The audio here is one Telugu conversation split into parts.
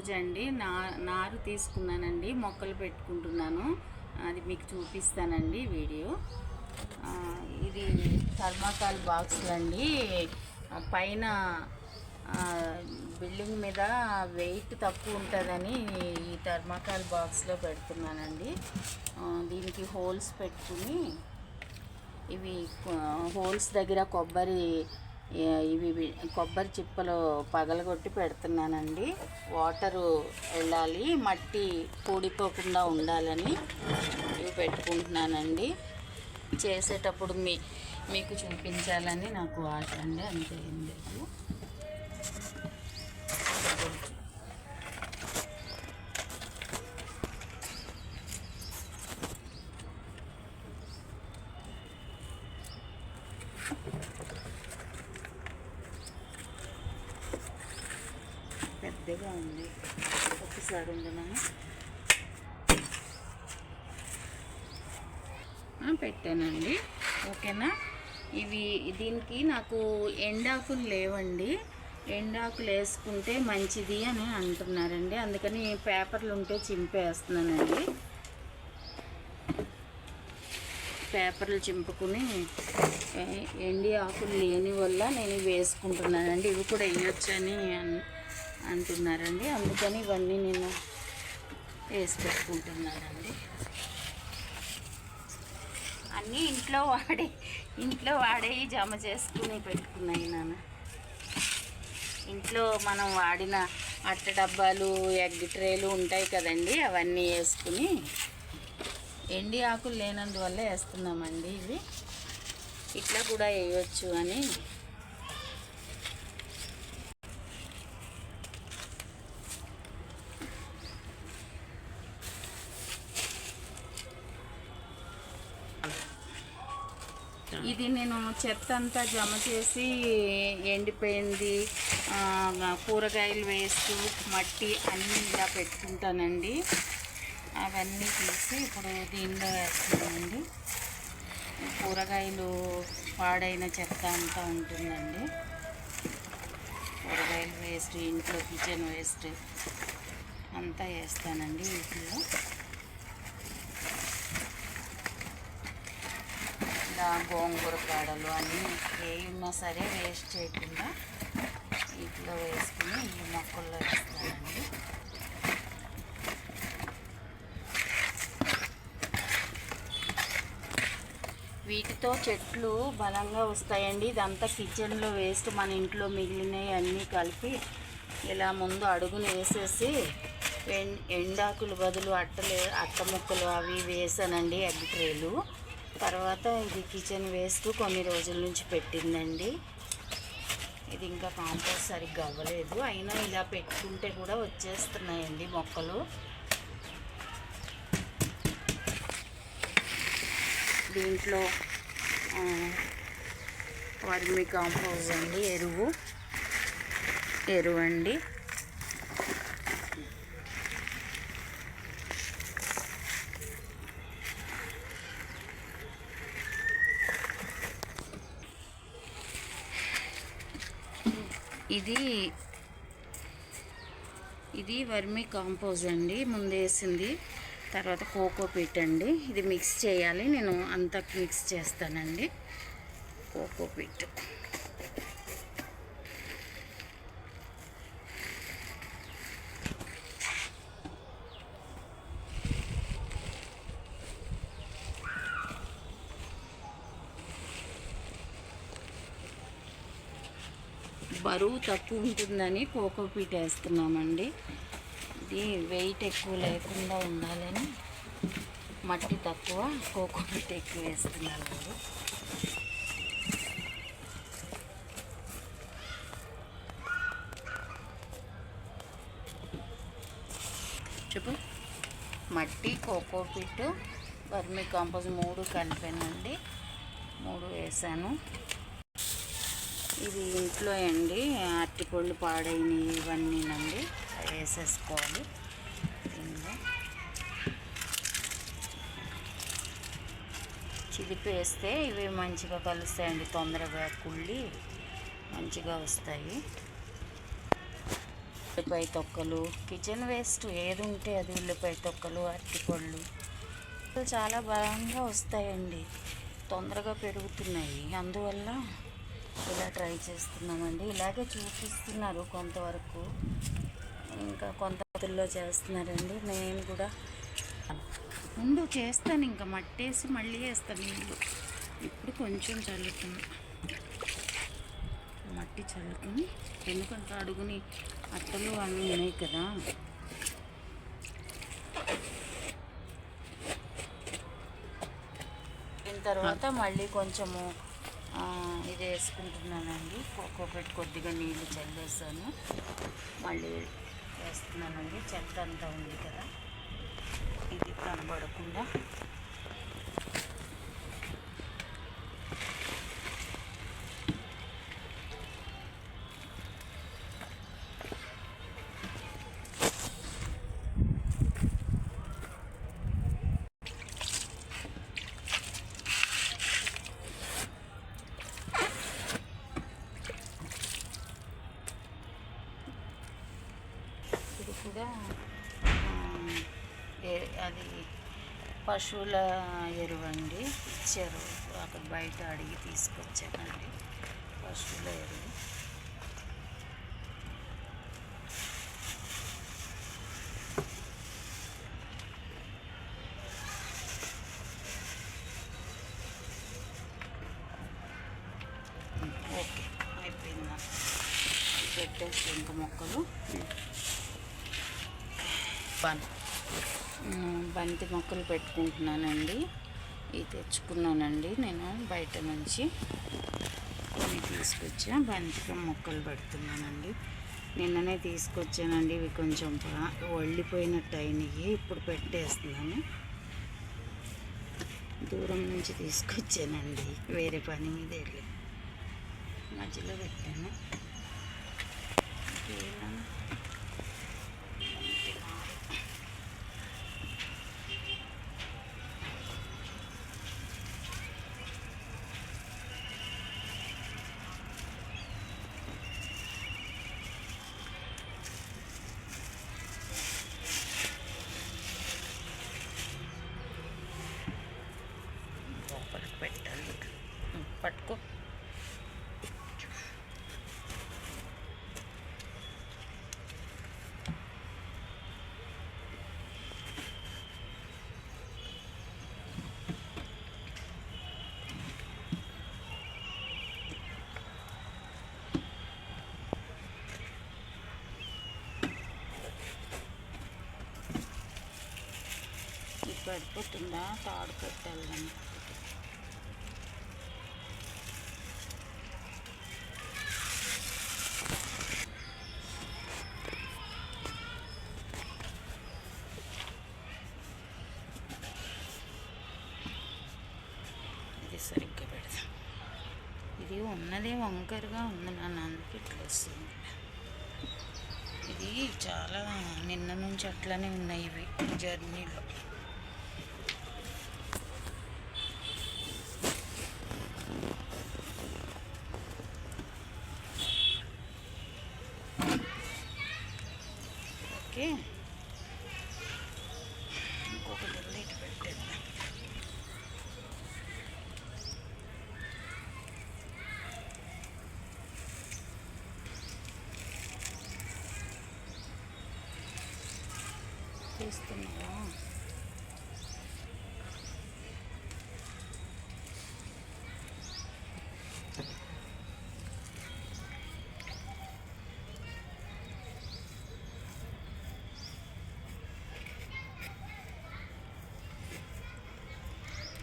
పూజ అండి. నారు తీసుకున్నానండి, మొక్కలు పెట్టుకుంటున్నాను. అది మీకు చూపిస్తానండి వీడియో. ఇది థర్మాకాల్ బాక్సులు అండి. పైన బిల్డింగ్ మీద వెయిట్ తక్కువ ఉంటుందని ఈ థర్మాకాల్ బాక్స్లో పెడుతున్నానండి. దీనికి హోల్స్ పెట్టుకుని ఇవి హోల్స్ దగ్గర కొబ్బరి చిప్పలు పగలగొట్టి పెడుతున్నానండి. వాటరు వెళ్ళాలి, మట్టి కూడిపోకుండా ఉండాలని ఇవి పెట్టుకుంటున్నానండి. చేసేటప్పుడు మీకు చూపించాలని నాకు ఆశ అండి, అంతే ఏం లేదు. పెద్దగా ఉంది, ఒకసారి ఉండనా పెట్టానండి. ఓకేనా. దీనికి నాకు ఎండాకులు లేవండి. ఎండాకులు వేసుకుంటే మంచిది అని అంటున్నారండి. అందుకని పేపర్లు ఉంటే చింపేస్తున్నానండి. పేపర్లు చింపుకుని ఎండి ఆకులు లేని వల్ల నేను వేసుకుంటున్నానండి. ఇవి కూడా వేయొచ్చని అంటున్నారండి. అందుకని ఇవన్నీ నేను వేసి పెట్టుకుంటున్నానండి. అన్నీ ఇంట్లో వాడే జమ చేసుకుని పెట్టుకున్నాయి నాన్న. ఇంట్లో మనం వాడిన అట్ట డబ్బాలు, ఎగ్ ట్రేలు ఉంటాయి కదండి, అవన్నీ వేసుకుని ఎండి ఆకులు లేనందువల్ల వేస్తున్నామండి. ఇవి ఇట్లా కూడా వేయవచ్చు అని. ఇది నేను చెత్త అంతా జమ చేసి ఎండిపోయింది, కూరగాయలు వేస్ట్, మట్టి అన్నీ ఇలా పెట్టుకుంటానండి. అవన్నీ తీసి ఇప్పుడు దీనిలో వేస్తున్నానండి. కూరగాయలు పాడైన చెత్త అంతా ఉంటుందండి. కూరగాయలు వేస్ట్, ఇంట్లో కిచెన్ వేస్ట్ అంతా వేస్తానండి వీటిలో. ఇలా గోంగూర కాడలు అన్నీ ఏవి ఉన్నా సరే వేస్ట్ చేయకుండా వీటిలో వేసుకుని ఈ మొక్కల్లో వేస్తానండి. వీటితో చెట్లు బలంగా వస్తాయండి. ఇదంతా కిచెన్లో వేస్ట్, మన ఇంట్లో మిగిలినవి అన్నీ కలిపి ఇలా ముందు అడుగులు వేసేసి ఎండాకులు బదులు అట్ట ముక్కలు అవి వేసానండి, ఎగ్ ట్రేలు. తర్వాత ఇది కిచెన్ వేస్ట్ కొన్ని రోజుల నుంచి పెట్టిందండి. ఇది ఇంకా కాంపోస్ట్ సరిగ్గా అవ్వలేదు, అయినా ఇలా పెట్టుకుంటే కూడా వచ్చేస్తున్నాయండి మొక్కలు. దీంట్లో వర్మి కాంపోస్ట్ అండి, ఎరువు అండి. ఇది వర్మి కాంపోస్ట్ అండి, ముందేసింది. తర్వాత కోకోపీట్ అండి. ఇది మిక్స్ చేయాలి, నేను అంతా మిక్స్ చేస్తానండి. కోకోపీట్ బరువు తక్కువ ఉంటుందని కోకోపీట్ వేస్తున్నామండి. ఇది వెయిట్ ఎక్కువ లేకుండా ఉండాలని మట్టి తక్కువ, కోకోపీట్ ఎక్కువ వేస్తున్నారు. చెప్పు. మట్టి, కోకోపీట్, వర్మి కాంపోస్ట్ 3 కలిపానండి. 3 వేసాను. ఇది ఇంట్లో అండి, అరటిపళ్ళు పాడైనవి ఇవన్నీనండి, వేసేసుకోవాలి. దీనిలో చిదిపేస్తే ఇవి మంచిగా కలుస్తాయండి, తొందరగా కుళ్ళి మంచిగా వస్తాయి. ఉల్లిపాయ తొక్కలు, కిచెన్ వేస్ట్ ఏది ఉంటే అది, ఉల్లిపాయ తొక్కలు, అరటిపళ్ళు చాలా బలంగా వస్తాయండి, తొందరగా పెరుగుతున్నాయి. అందువల్ల ఇలా ట్రై చేస్తున్నామండి. ఇలాగే చూపిస్తున్నారు కొంతవరకు, ఇంకా కొంతలో చేస్తున్నారండి. నేను కూడా ముందు చేస్తాను, ఇంకా మట్టేసి మళ్ళీ వేస్తాను నీళ్ళు. ఇప్పుడు కొంచెం చల్లుతున్నా, మట్టి చల్లుకొని, ఎందుకంటే అడుగుని అట్టలు అన్నీ ఉన్నాయి కదా. దీని తర్వాత మళ్ళీ కొంచెము ఇది వేసుకుంటున్నానండి, ఒక్కొక్కటి కొద్దిగా నీళ్ళు చల్లేసాను, మళ్ళీ వేస్తున్నానండి. చెత్త అంతా ఉంది కదా, ఇది కనబడకుండా. కూడా అది పశువుల ఎరువండి, ఇచ్చారు అక్కడ బయట అడిగి తీసుకొచ్చానండి. పశువుల ఎరువు ఓకే అయిపోయిందా, పెట్టేసి ఇంకా మొక్కలు. బంతి మొక్కలు పెట్టుకుంటున్నానండి. ఇవి తెచ్చుకున్నానండి నేను బయట నుంచి, కొన్ని తీసుకొచ్చా. బంతి మొక్కలు పెడుతున్నానండి, నిన్ననే తీసుకొచ్చానండి. ఇవి కొంచెం ఒళ్ళిపోయినట్టు అయినాయి, ఇప్పుడు పెట్టేస్తున్నాను. దూరం నుంచి తీసుకొచ్చానండి, వేరే పని మీద వెళ్ళి మధ్యలో పెట్టాను. పెట్టాలి, పట్టుకో. పడిపోతుందా, తాడు కట్టాలి కానీ. ఇది సరిగ్గా పెడదాం. ఇది ఉన్నదే వంకరగా ఉంది, నన్ను అందుకు ఇట్లా వస్తుంది. ఇది చాలా నిన్న నుంచి అట్లనే ఉన్నాయి ఇవి జర్నీలో. ఓకే, ఇంకొక లిట్ పెట్టేద్దాం. తీస్తున్నావా?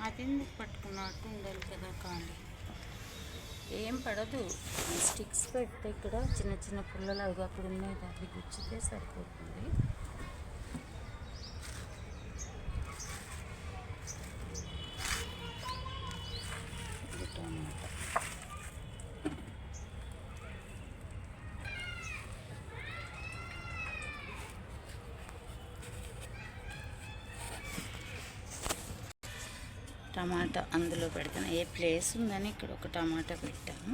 అది ఎందుకు పట్టుకున్నట్టు ఉండాలి కదా, ఖాళీ ఏం పడదు. స్టిక్స్ పెడితే ఇక్కడ చిన్న చిన్న పుల్లలు అవి అక్కడ ఉన్నాయి, అది గుచ్చితే సరిపోతుంది. టమాటా టమాటా అందులో పెడతాను. ఏ ప్లేస్ ఉందని ఇక్కడ ఒక టమాటా పెట్టాను.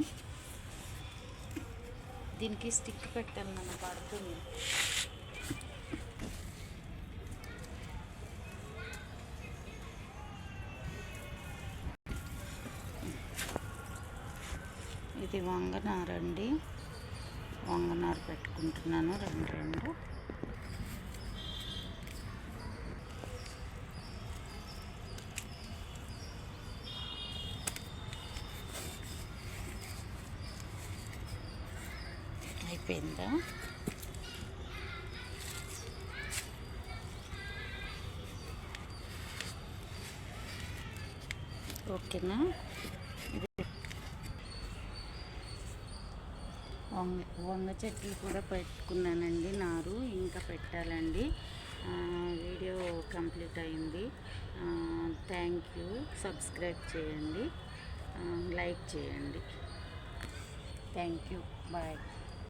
దీనికి స్టిక్ పెట్టాను, నన్ను పడుతుంది. ఇది వంగనారండి, వంగనారు పెట్టుకుంటున్నాను రెండు. అయిపోయిందా? ఓకేనా? వంగ చెట్లు కూడా పెట్టుకున్నానండి, నారు ఇంకా పెట్టాలండి. వీడియో కంప్లీట్ అయింది. Thank you. సబ్స్క్రైబ్ చేయండి, లైక్ చేయండి. Thank you. బాయ్.